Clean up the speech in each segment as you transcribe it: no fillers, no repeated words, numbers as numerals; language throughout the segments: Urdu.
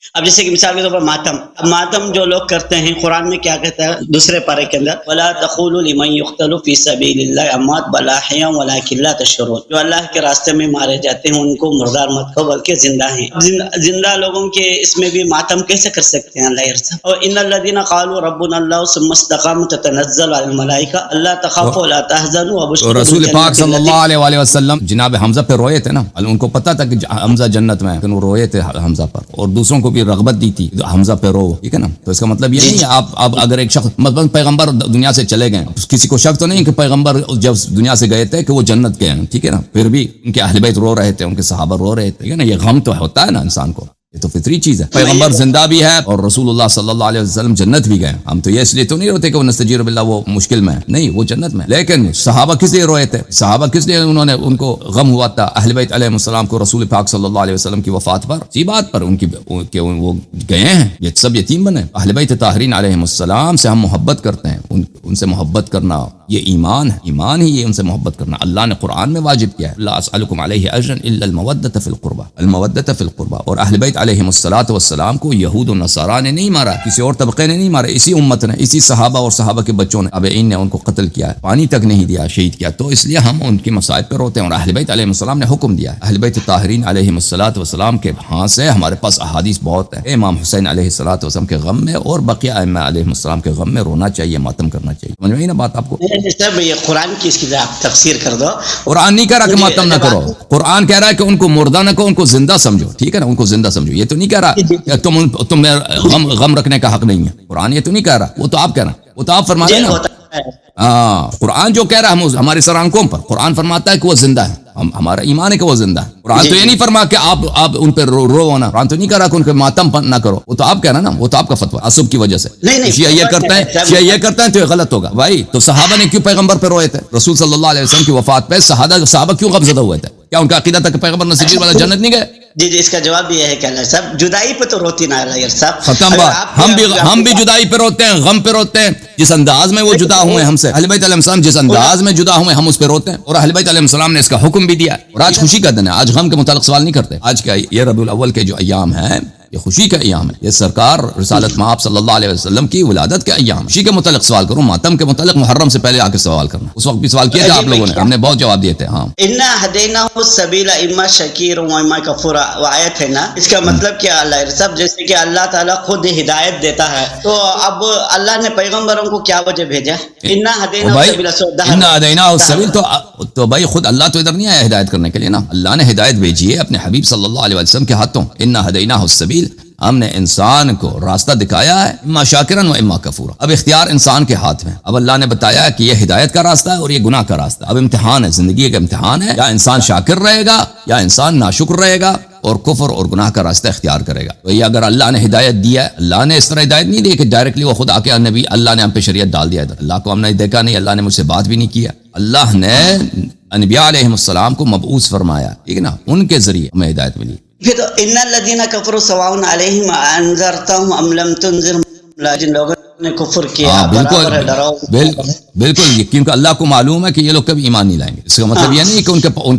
اب جیسے کہ مثال کے طور پر ماتم، اب ماتم جو لوگ کرتے ہیں، قرآن میں کیا کہتا ہے دوسرے پارے کے اندر، ولا تقولوا لمن يقتل في سبيل الله اموات بل احياء ولكن لا تشعرون، جو اللہ کے راستے میں مارے جاتے ہیں ان کو مردار مت کہو بلکہ زندہ ہیں۔ زندہ لوگوں کے اس میں بھی ماتم کیسے کر سکتے ہیں اللہ یرحم؟ اور ان الذين قالوا ربنا الله ثم استقاموا تتنزل على الملائکہ الا تخافوا ولا تحزنوا وابشروا تو رسول پاک صلی اللہ علیہ وآلہ وسلم جناب حمزہ پہ روئے تھے نا، ان کو پتا تھا کہ حمزہ جنت میں ہے، لیکن وہ روئے تھے حمزہ پر، اور دوسروں کو بھی رغبت دی تھی حمزہ پہ رو، ٹھیک ہے نا۔ تو اس کا مطلب یہ نہیں ہے آپ اگر ایک شخص مثلا پیغمبر دنیا سے چلے گئے، کسی کو شک تو نہیں کہ پیغمبر جب دنیا سے گئے تھے کہ وہ جنت گئے ہیں، ٹھیک ہے نا، پھر بھی ان کے اہل بیت رو رہے تھے، ان کے صحابہ رو رہے تھے، ٹھیک ہے نا۔ یہ غم تو ہوتا ہے نا انسان کو، یہ تو فطری چیز ہے۔ پیغمبر زندہ بھی ہے اور رسول اللہ صلی اللہ علیہ وسلم جنت بھی گئے۔ ہم تو یہ اس لیے تو نہیں روتے کہ وہ نستجیر باللہ وہ مشکل میں ہے، نہیں، وہ جنت میں۔ لیکن صحابہ کس لیے روئے تھے؟ صحابہ کس لیے انہوں نے ان کو غم ہوا تھا اہل بیت علیہ السلام کو رسول پاک صلی اللہ علیہ وسلم کی وفات پر، اسی بات پر ان کی کہ وہ گئے ہیں، یہ سب یتیم بنے۔ اہل بیت طاہرین علیہ السلام سے ہم محبت کرتے ہیں، ان سے محبت کرنا یہ ایمان ہے، ایمان ہی یہ ان سے محبت کرنا اللہ نے قرآن میں واجب کیا ہے۔ لا اسألکم علیہ اجرا الا المودۃ فی القربى، المودۃ فی القربى۔ اور اہل بیت علیہ السلام کو یہود و نصارا نے نہیں مارا، کسی اور طبقے نے نہیں مارا، اسی امت نے، اسی صحابہ اور صحابہ کے بچوں نے، تابعین نے ان کو قتل کیا ہے، پانی تک نہیں دیا، شہید کیا۔ تو اس لیے ہم ان کی مصائب پر روتے ہیں، اور اہل بیت علیہ السلام نے حکم دیا ہے۔ اہل بیت طاہرین علیہ السلام کے ہاں سے ہمارے پاس احادیث بہت ہیں، امام حسین علیہ السلام کے غم میں اور بقیہ ائمہ علیہ السلام کے غم میں رونا چاہیے، ماتم کرنا چاہیے۔ سمجھ میں آئی نا بات آپ کو؟ صاحب یہ قرآن کی اس کی آپ تفسیر کر دو۔ قرآن نہیں کہہ رہا کہ ماتم نہ کرو، قرآن کہہ رہا ہے کہ ان کو مردہ نہ کہو، ان کو زندہ سمجھو، ٹھیک ہے نا، ان کو زندہ سمجھو۔ یہ تو نہیں کہہ رہا کہ تم غم رکھنے کا حق نہیں ہے، قرآن یہ تو نہیں کہہ رہا، وہ تو آپ کہہ رہے ہیں، وہ تو آپ فرما رہے ہیں نا۔ قرآن جو کہہ رہا ہے ہماری سر آنکھوں پر، قرآن فرماتا ہے کہ وہ زندہ ہے، ہمارا ایمان ہے کہ وہ زندہ ہے۔ قرآن تو یہ نہیں فرما کہ آپ ان پہ رو نا، قرآن تو نہیں کہہ رہا کہ ان کے ماتم نہ کرو، وہ تو آپ کہہ رہا نا، وہ تو آپ کا فتویٰ عصب کی وجہ سے۔ شیعہ یہ کرتے ہیں تو یہ غلط ہوگا بھائی۔ تو صحابہ نے کیوں پیغمبر پہ روئے تھے؟ رسول صلی اللہ علیہ وسلم کی وفات پہ صحابہ کیوں غمزدہ ہوئے تھے؟ کیا ان کا عقیدہ تھا کہ پیغمبر نصیب والا جنت نہیں گئے؟ جی اس کا جواب بھی یہ ہے کہ اللہ صاحب جدائی پہ تو روتی نہ اللہ صاحب، ختم بات۔ ہم بھی جدائی پہ روتے ہیں، غم پہ روتے ہیں، جس انداز میں وہ جدا ہوئے ہم سے، اہل بیت علیہ السلام جس انداز میں جدا ہوئے ہم اس پہ روتے ہیں، اور اہل بیت علیہ السلام نے اس کا حکم بھی دیا ہے۔ اور آج خوشی کا دن ہے، آج غم کے متعلق سوال نہیں کرتے۔ آج کا یہ ربیع الاول کے جو ایام ہیں یہ خوشی کا ایام ہے، یہ سرکار رسالت مآب صلی اللہ علیہ وسلم کی ولادت کے ایام۔ خوشی کے متعلق سوال کروں، ماتم کے متعلق محرم سے پہلے آ کے سوال کرنا۔ اس وقت بھی سوال کیا تھا آپ لوگوں نے، ہم نے بہت جواب دیے تھے۔ ہاں انا ہدیناہ السبیل اما شکیر و اما کفور، وہ آیت ہے نا، اس کا مطلب کیا اللہ صاحب؟ جیسے کہ اللہ تعالیٰ خود ہدایت دیتا ہے، تو اب اللہ نے پیغمبروں کو کیا وجہ بھیجا؟ انا ہدیناہ السبیل، تو بھائی خود اللہ تو ادھر نہیں آیا ہدایت کرنے کے لیے نا، اللہ نے ہدایت بھیجی ہے اپنے حبیب صلی اللہ علیہ وسلم کے ہاتھوں۔ انا ہدیناہ السبیل، ہم نے انسان کو راستہ دکھایا ہے، اما شاکرا و اما کفورا۔ اب اختیار انسان کے ہاتھ میں۔ اب اللہ نے بتایا کہ یہ ہدایت کا راستہ ہے اور یہ گناہ کا راستہ ہے۔ اب امتحان ہے، زندگی کا امتحان ہے، یا انسان شاکر رہے گا یا انسان ناشکر رہے گا اور کفر اور گناہ کا راستہ اختیار کرے گا۔ تو یہ اگر اللہ نے ہدایت دیا ہے، اللہ نے اس طرح ہدایت نہیں دی کہ ڈائریکٹلی وہ خود آ کے نبی اللہ نے ہم پہ شریعت ڈال دیا ہے، اللہ کو ہم نے دیکھا نہیں، اللہ نے مجھ سے بات بھی نہیں کیا۔ اللہ نے انبیاء علیہ السلام کو مبعوث فرمایا، ٹھیک ہے نا، ان کے ذریعے ہمیں ہدایت ملی۔ پھر تو ان الذین کفروا سواء علیہم انذرتهم ام لم تنذرهم، جن لوگوں نے کفر کیا برابر ہے، ڈراؤ بالکل، کیونکہ اللہ کو معلوم ہے کہ یہ لوگ کبھی ایمان نہیں لائیں گے۔ اس کا مطلب یہ نہیں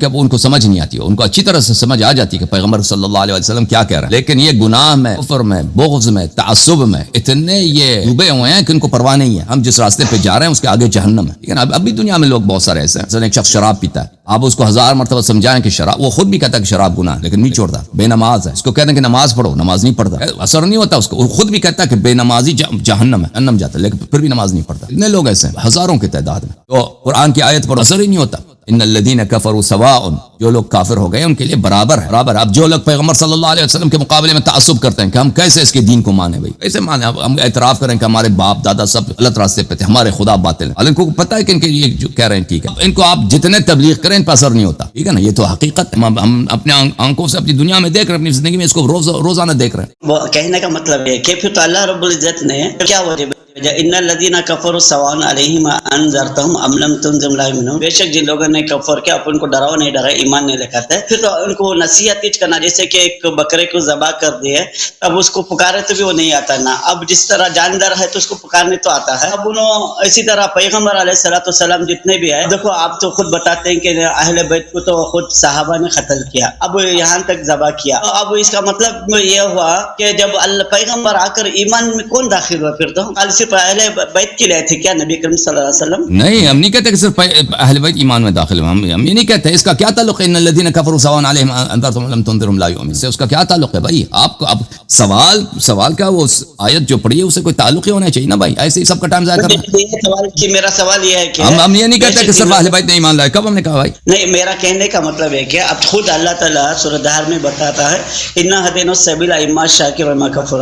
کہ ان کو سمجھ نہیں آتی ہے، ان کو اچھی طرح سے سمجھ آ جاتی ہے کہ پیغمبر صلی اللہ علیہ وسلم کیا کہہ رہے ہیں، لیکن یہ گناہ میں، کفر میں، بغض میں، تعصب میں اتنے یہ ڈوبے ہوئے ہیں کہ ان کو پرواہ نہیں ہے۔ ہم جس راستے پہ جا رہے ہیں اس کے آگے جہنم ہے، لیکن اب بھی دنیا میں لوگ بہت سارے ایسے ہیں۔ مثلا ایک شخص شراب پیتا ہے، آپ اس کو 1000 مرتبہ سمجھائیں کہ شراب، وہ خود بھی کہتا ہے کہ شراب گناہ ہے لیکن نہیں چھوڑتا، بے نماز ہے، اس کو کہتے ہیں کہ نماز پڑھو، نماز نہیں پڑھتا، اثر نہیں ہوتا اس کو، وہ خود بھی کہتا ہے کہ بے نمازی جہنم ہے، جہنم جاتا ہے، لیکن پھر بھی نماز نہیں پڑھتا۔ اتنے لوگ ایسے ہیں ہزاروں کی تعداد میں، تو قرآن کی آیت پر اثر ہی نہیں ہوتا۔ ان الذین کفروا سواء، جو لوگ کافر ہو گئے ان کے لیے برابر ہے، برابر۔ اب جو لوگ پیغمبر صلی اللہ علیہ وسلم کے مقابلے میں تعصب کرتے ہیں کہ ہم کیسے اس کے دین کو مانیں، بھائی کیسے مانیں؟ ہم اعتراف کریں کہ ہمارے باپ دادا سب غلط راستے پہ تھے، ہمارے خدا باطل ہیں، ان کو پتہ ہے کہ ان کے یہ جو کہہ رہے ہیں ٹھیک ہے، ان کو آپ جتنے تبلیغ کریں ان پر اثر نہیں ہوتا، ٹھیک ہے نا، یہ تو حقیقت ہے، ہم اپنے آنکھوں سے اپنی دنیا میں دیکھ رہے ہیں، اپنی زندگی میں اس کو روزانہ دیکھ رہے ہیں۔ وہ کہنے کا مطلب ہے کہ پھر تو اللہ رب العزت نے کیا وجہ ان الذين كفروا سواء عليهم انذرتهم ام لم تنذرهم لا يؤمنون. بے شک جن لوگوں نے کفر کیا آپ ان کو ڈراؤ نہیں ڈرائے ایمان نہیں لے آتے پھر تو ان کو نصیحت ہی کرنا. جیسے کہ ایک بکرے کو ذبح کر دیے اب اس کو پکارے تو بھی وہ نہیں آتا نا. اب جس طرح جاندار ہے تو اس کو پکارنے تو آتا ہے. اب انہوں اسی طرح پیغمبر علیہ الصلوۃ والسلام جتنے بھی ہے دیکھو آپ تو خود بتاتے ہیں کہ اہل بیت کو تو خود صحابہ نے قتل کیا اب یہاں تک ذبح کیا. اب اس کا مطلب یہ ہوا کہ جب اللہ پیغمبر آ کر ایمان میں کون داخل ہوا پھر تو کل صرف اہل بیت کے لیے تھے کیا نبی کریم صلی اللہ علیہ وسلم؟ نہیں ہم نہیں کہتے کہ صرف اہل بیت ایمان میں داخل ہوئے. ہم یہ نہیں کہتے. اس کا کیا تعلق ہے ان الذين كفروا سواء عليهم انذرتهم لم تنذرهم لا يؤمنون سے اس کا کیا تعلق ہے بھائی؟ آپ کو اب سوال کا وہ آیت جو پڑھی ہے اس سے کوئی تعلق ہی ہونا چاہیے نا بھائی. ایسے ہی سب کا ٹائم ضائع کرنا. میرا سوال یہ ہے کہ ہم یہ نہیں کہتے کہ صرف اہل بیت نے ایمان لائے. کب ہم نے کہا بھائی؟ نہیں میرا کہنے کا مطلب ہے کہ اب خود اللہ تعالیٰ سورہ دہر میں بتاتا ہے انا ہدینا السبیل اما شاکر و اما کفور.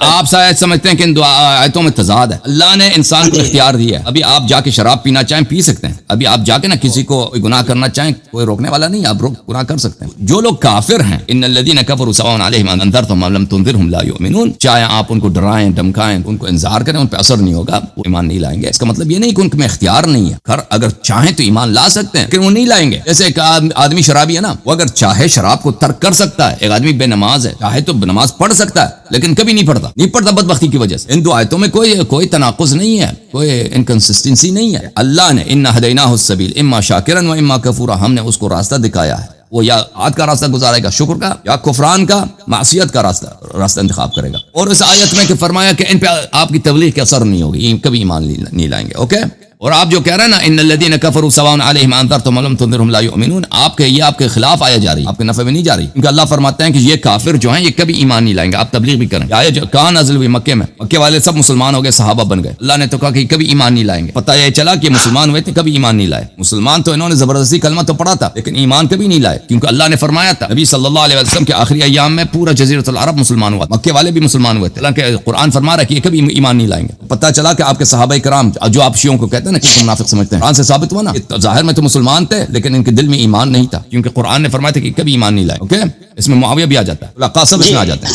آپ شاید سمجھتے ہیں کہ ان دو آیتوں میں تضاد ہے. اللہ نے انسان کو اختیار دیا ہے. ابھی آپ جا کے شراب پینا چاہیں پی سکتے ہیں. ابھی آپ جا کے نا کسی کو گناہ کرنا چاہیں کوئی روکنے والا نہیں. آپ گناہ کر سکتے ہیں. جو لوگ کافر ہیں ان الذين كفروا سواء عليهم انذرتهم ام لم تنذرهم لا يؤمنون چاہے آپ ان کو ڈرائیں دھمکائیں ان کو انذار کریں ان پہ اثر نہیں ہوگا وہ ایمان نہیں لائیں گے. اس کا مطلب یہ نہیں کہ ان میں اختیار نہیں ہے. اگر چاہیں تو ایمان لا سکتے ہیں لیکن وہ نہیں لائیں گے. جیسے ایک آدمی شرابی ہے نا وہ اگر چاہے شراب کو ترک کر سکتا ہے. ایک آدمی بے نماز ہے چاہے تو نماز پڑھ سکتا ہے لیکن کبھی نہیں پڑھتا بدبختی کی وجہ سے. ان دو آیتوں میں کوئی تناقض نہیں ہے کوئی انکنسسٹنسی نہیں ہے. اللہ نے انا ہدیناہ السبیل اما شاکرا و اما کفورا ہم نے اس کو راستہ دکھایا ہے. وہ یا عاد کا راستہ گزارے گا شکر کا یا کفران کا معصیت کا راستہ انتخاب کرے گا. اور اس آیت میں کہ فرمایا کہ ان پہ آپ کی تبلیغ کے اثر نہیں ہوگی کبھی ایمان نہیں لائیں گے. اوکے اور آپ جو کہہ رہے ہیں نا ان الذين كفروا سواء عليهم انذرتهم لم تنذرهم لا يؤمنون آپ کے یہ آپ کے خلاف آیا جا رہی آپ کے نفع میں نہیں جا رہی. کیونکہ اللہ فرماتے ہیں کہ یہ کافر جو ہیں یہ کبھی ایمان نہیں لائیں گے. آپ تبلیغ بھی کریں. آیا جو کہاں نازل ہوئی مکے میں مکے والے سب مسلمان ہو گئے صحابہ بن گئے. اللہ نے تو کہا کہ کبھی ایمان نہیں لائیں گے. پتہ یہ چلا کہ مسلمان ہوئے تھے کبھی ایمان نہیں لائے. مسلمان تو انہوں نے زبردستی کلمہ تو پڑھا تھا لیکن ایمان کبھی نہیں لائے کیونکہ اللہ نے فرمایا تھا نبی صلی اللہ علیہ وسلم کے آخری ایام میں پورا جزیرۃ العرب مسلمان ہوا. مکے والے بھی مسلمان ہوئے تھے. اللہ کے قرآن فرما رہا ہے کہ یہ کبھی ایمان نہیں لائیں گے. پتہ چلا کہ آپ کے صحابہ کرام جو آپ شیعوں کو کہتے ہیں نا کہ منافق سمجھتے ہیں قرآن سے ثابت ہوا نا ظاہر میں تو مسلمان تھے لیکن ان کے دل میں ایمان نہیں تھا کیونکہ قرآن نے فرمایا تھا کہ کبھی ایمان نہیں لائے. اوکے اس میں معاویہ بھی آ جاتا ہے قاسم اس میں آ جاتا ہے.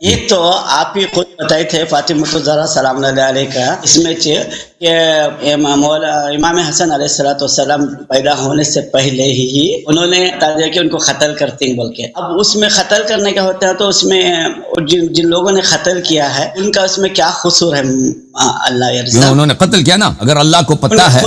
یہ تو آپ ہی خود بتائے تھے فاطمہ الزہرا سلام اللہ علیہ کا اس میں کہ امام حسن علیہ الصلوۃ والسلام پیدا ہونے سے پہلے ہی انہوں نے بتا دیا کہ ان کو قتل کرتے ہیں بول کے. اب اس میں قتل کرنے کا ہوتا ہے تو اس میں جن لوگوں نے قتل کیا ہے ان کا اس میں کیا قصور ہے؟ اللہ انہوں نے قتل کیا نا اگر اللہ کو پتہ ہے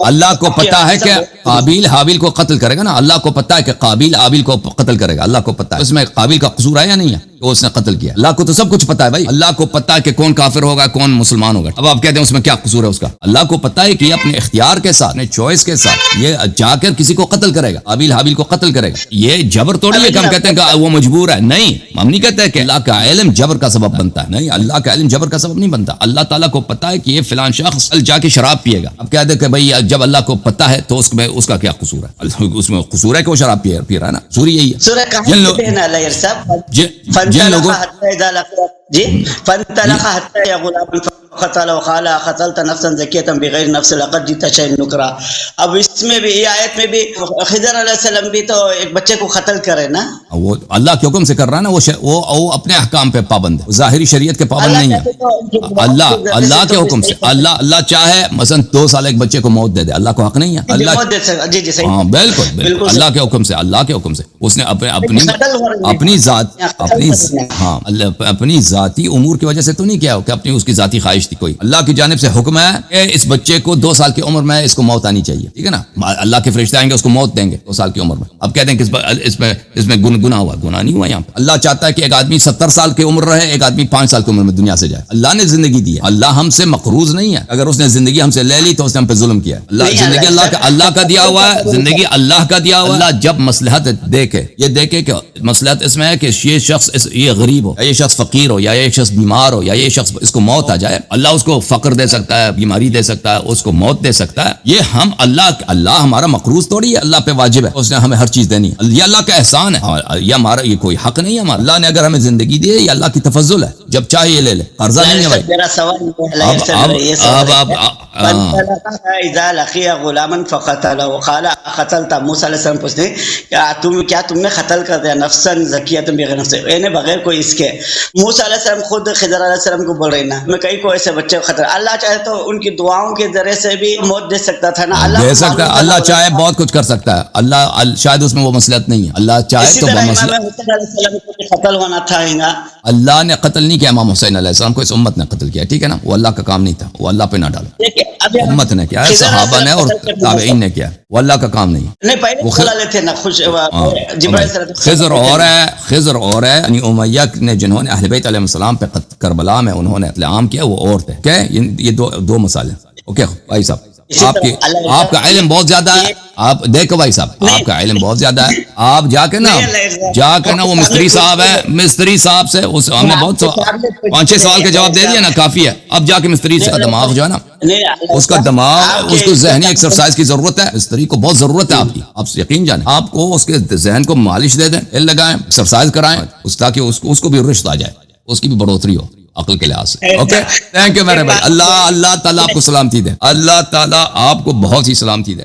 اللہ کو پتہ ہے کہ قابیل حابیل کو قتل کرے گا نا. اللہ کو پتہ ہے کہ قابیل حابیل کو قتل کرے گا. اللہ کو پتہ ہے اس میں قابیل کا قصور ہے یا نہیں ہے کہ اس نے قتل کیا. اللہ کو تو سب کچھ پتہ ہے بھائی. اللہ کو پتہ ہے کہ کون کافر ہوگا کون مسلمان ہوگا. اب آپ کہتے ہیں اس میں کیا قصور ہے اس کا؟ اللہ کو پتہ ہے کہ یہ اپنے اختیار کے ساتھ اپنے چوائس کے ساتھ یہ جا کر کسی کو قتل کرے گا. قابیل حابیل کو قتل کرے گا. یہ جبر توڑی ہے کہ ہم کہتے ہیں کہ وہ مجبور ہے. نہیں ہم نہیں کہتے کہ اللہ کا علم جبر کا سبب بنتا ہے. نہیں اللہ کا علم جبر کا سبب نہیں بنتا. اللہ تعالیٰ کو پتہ ہے کہ یہ فلان شخص جا کے شراب پیے گا. اب کہتے ہیں کہ بھائی جب اللہ کو پتہ ہے تو اس کا کیا قصور ہے؟ اس میں قصور ہے کہ وہ شراب پی رہا ہے نا. قصور یہی ہے. جن لوگوں فانطلق حتى غلام قتل وقال قتلت نفسا زكية بغير نفس لقد جئت شيئا نكرا. اب اس میں بھی یہ آیت میں بھی خضر علیہ السلام بھی تو ایک بچے کو قتل کرے نا. وہ اللہ کے حکم سے کر رہا ہے نا. وہ اپنے احکام پہ پابند ہے. ظاہری شریعت کے پابند نہیں ہے. اللہ کے حکم سے اللہ چاہے مثلا 2 سال ایک بچے کو موت دے دے. اللہ کو حق نہیں ہے. اللہ ہاں بالکل اللہ کے حکم سے اس نے اپنی ذاتی امور کی وجہ سے تو نہیں کیا کہ اپنی اس کی ذاتی خواہش تھی کوئی. اللہ کی جانب سے حکم ہے کہ اس بچے کو 2 سال کی عمر میں اس کو موت آنی چاہیے. ٹھیک ہے نا. اللہ کے فرشتے آئیں گے اس کو موت دیں گے 2 سال کی عمر میں. اب کہتے ہیں کہ اس میں گناہ ہوا. گناہ نہیں ہوا. یہاں پہ اللہ چاہتا ہے کہ ایک آدمی 70 سال کی عمر رہے ایک آدمی 5 سال کی عمر میں دنیا سے جائے. اللہ نے زندگی دی ہے. اللہ ہم سے مقروض نہیں ہے. اگر اس نے زندگی ہم سے لے لی تو اس نے ہم پہ ظلم کیا. زندگی اللہ کا دیا ہوا ہے. زندگی اللہ کا دیا ہوا. اللہ جب مصلحت دیکھے کہ مصلحت اس میں ہے کہ یہ شخص یہ غریب ہو یا یہ شخص فقیر ہو یا یہ شخص بیمار ہو یا یہ شخص اس کو موت آ جائے. اللہ اس کو فقر دے سکتا ہے بیماری دے سکتا ہے اس کو موت دے سکتا ہے. یہ ہم اللہ ہمارا مقروض توڑی ہے. اللہ پہ واجب ہے اس نے ہمیں ہر چیز دینی ہے. یہ اللہ کا احسان ہے. یہ ہمارا یہ کوئی حق نہیں ہے ہمارا. اللہ نے اگر ہمیں زندگی دی ہے یہ اللہ کی تفضل ہے. جب چاہے یہ لے لے. قرضہ نہیں ہے بھائی. میرا سوال اذا لقي غلاما فقتله وقال قتلت موسى علیہ السلام پوچھتے کیا تم نے قتل کر دیا نفسا زکیۃ بغیر نفس، یعنی بغیر کوئی اس کے. موسیٰ علیہ السلام خود خضر علیہ السلام کو بول رہے ہیں نا میں کئی کو ایسے بچے کو خطرہ، اللہ چاہے تو ان کی دعاؤں کے ذریعے سے بھی موت دے سکتا تھا نا. اللہ دے سکتا ہے، اللہ چاہے بہت کچھ کر سکتا ہے. اللہ شاید اس میں وہ مسئلت نہیں ہے. اللہ چاہے اسی تو طرح وہ امام مسئلہ. حسین علیہ السلام کو قتل ہونا تھا ہنگا. اللہ نے قتل نہیں کیا امام حسین علیہ السلام کو، اس امت نے قتل کیا. ٹھیک ہے نا، وہ اللہ کا کام نہیں تھا، وہ اللہ پہ نہ ڈالا. دیکھیں ابھی امت نے کیا ہے، صحابہ نے اور تابعین نے کیا، وہ اللہ کا کام نہیں. نہیں پہلے بولا لیتے نا خوش جبرائیل صلی اللہ علیہ وسلم. خضر اور ہے، خضر اور ہے، یعنی امیہ نے جنہوں نے اہل بیت علیہ السلام پہ کربلا میں انہوں نے قتل عام کیا، وہ اور تھے. کیا یہ دو مسائل ہیں. اوکے بھائی صاحب، آپ کا علم بہت زیادہ ہے. آپ دیکھو بھائی صاحب، آپ کا علم بہت زیادہ ہے. آپ جا کے نا وہ مستری صاحب ہے، مستری صاحب سے ہم نے بہت 5-6 سوال کے جواب دے دیا نا، کافی ہے. اب جا کے مستری سے دماغ جو ہے نا، اس کا دماغ، اس کو ذہنی ایکسرسائز کی ضرورت ہے. مستری کو بہت ضرورت ہے آپ کی. آپ یقین جانیں، آپ کو اس کے ذہن کو مالش دے دیں، تیل لگائیں، ایکسرسائز کرائیں، تاکہ اس کو بھی رشت آ جائے، اس کی بھی بڑھوتری ہو عقل کے لحاظ سے. اوکے، تھینک یو میرے بھائی. اللہ تعالیٰ آپ کو سلامتی دے. اللہ تعالیٰ آپ کو بہت ہی سلامتی دے.